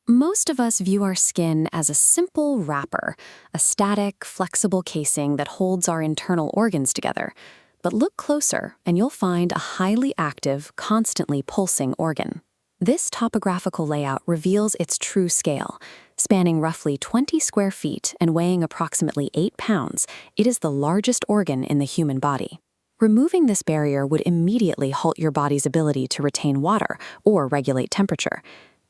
Most of us view our skin as a simple wrapper, a static, flexible casing that holds our internal organs together. But look closer, and you'll find a highly active, constantly pulsing organ. This topographical layout reveals its true scale. Spanning roughly 20 square feet and weighing approximately 8 pounds, it is the largest organ in the human body. Removing this barrier would immediately halt your body's ability to retain water or regulate temperature.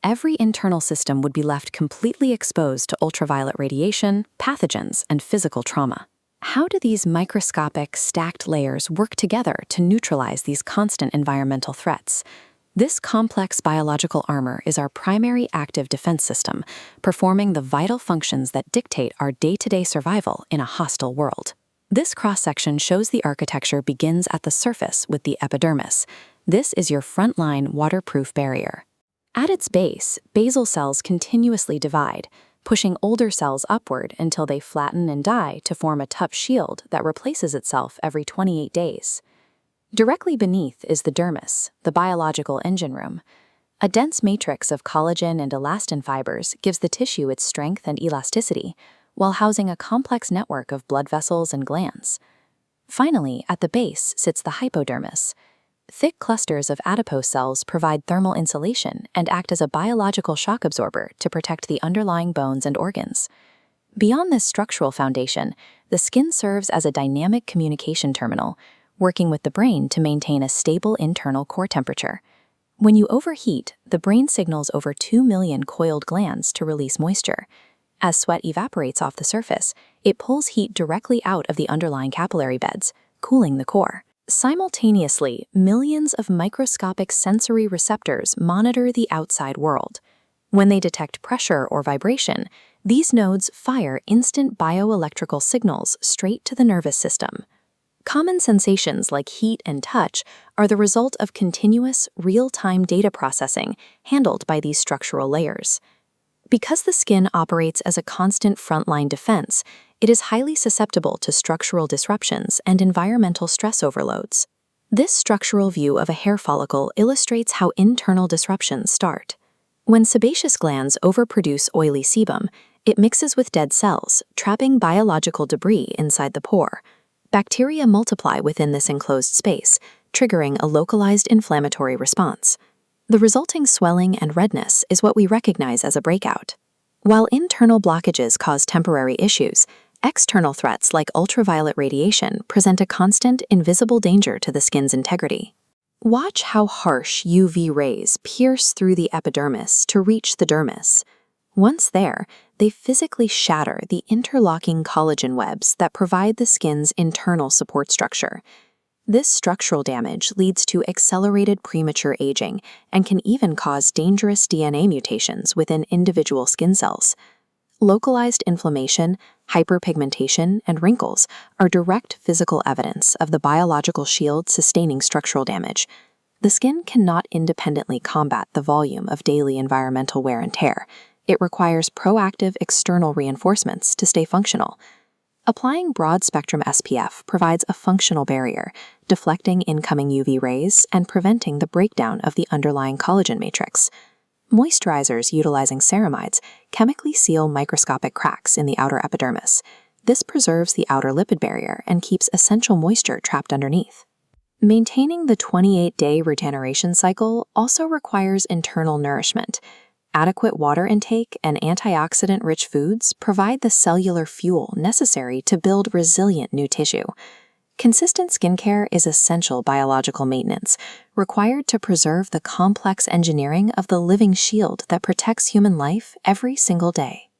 Every internal system would be left completely exposed to ultraviolet radiation, pathogens, and physical trauma. How do these microscopic, stacked layers work together to neutralize these constant environmental threats? This complex biological armor is our primary active defense system, performing the vital functions that dictate our day-to-day survival in a hostile world. This cross-section shows the architecture begins at the surface with the epidermis. This is your frontline waterproof barrier. At its base, basal cells continuously divide, pushing older cells upward until they flatten and die to form a tough shield that replaces itself every 28 days. Directly beneath is the dermis, the biological engine room. A dense matrix of collagen and elastin fibers gives the tissue its strength and elasticity, while housing a complex network of blood vessels and glands. Finally, at the base sits the hypodermis. Thick clusters of adipose cells provide thermal insulation and act as a biological shock absorber to protect the underlying bones and organs. Beyond this structural foundation, the skin serves as a dynamic communication terminal, working with the brain to maintain a stable internal core temperature. When you overheat, the brain signals over 2 million coiled glands to release moisture. As sweat evaporates off the surface, it pulls heat directly out of the underlying capillary beds, cooling the core. Simultaneously, millions of microscopic sensory receptors monitor the outside world. When they detect pressure or vibration, these nodes fire instant bioelectrical signals straight to the nervous system. Common sensations like heat and touch are the result of continuous, real-time data processing handled by these structural layers. Because the skin operates as a constant frontline defense, it is highly susceptible to structural disruptions and environmental stress overloads. This structural view of a hair follicle illustrates how internal disruptions start. When sebaceous glands overproduce oily sebum, it mixes with dead cells, trapping biological debris inside the pore. Bacteria multiply within this enclosed space, triggering a localized inflammatory response. The resulting swelling and redness is what we recognize as a breakout. While internal blockages cause temporary issues, external threats like ultraviolet radiation present a constant, invisible danger to the skin's integrity. Watch how harsh UV rays pierce through the epidermis to reach the dermis. Once there, they physically shatter the interlocking collagen webs that provide the skin's internal support structure. This structural damage leads to accelerated premature aging and can even cause dangerous DNA mutations within individual skin cells. Localized inflammation, hyperpigmentation, and wrinkles are direct physical evidence of the biological shield sustaining structural damage. The skin cannot independently combat the volume of daily environmental wear and tear. It requires proactive external reinforcements to stay functional. Applying broad-spectrum SPF provides a functional barrier, deflecting incoming UV rays and preventing the breakdown of the underlying collagen matrix. Moisturizers utilizing ceramides chemically seal microscopic cracks in the outer epidermis. This preserves the outer lipid barrier and keeps essential moisture trapped underneath. Maintaining the 28-day regeneration cycle also requires internal nourishment. Adequate water intake and antioxidant-rich foods provide the cellular fuel necessary to build resilient new tissue. Consistent skincare is essential biological maintenance, required to preserve the complex engineering of the living shield that protects human life every single day.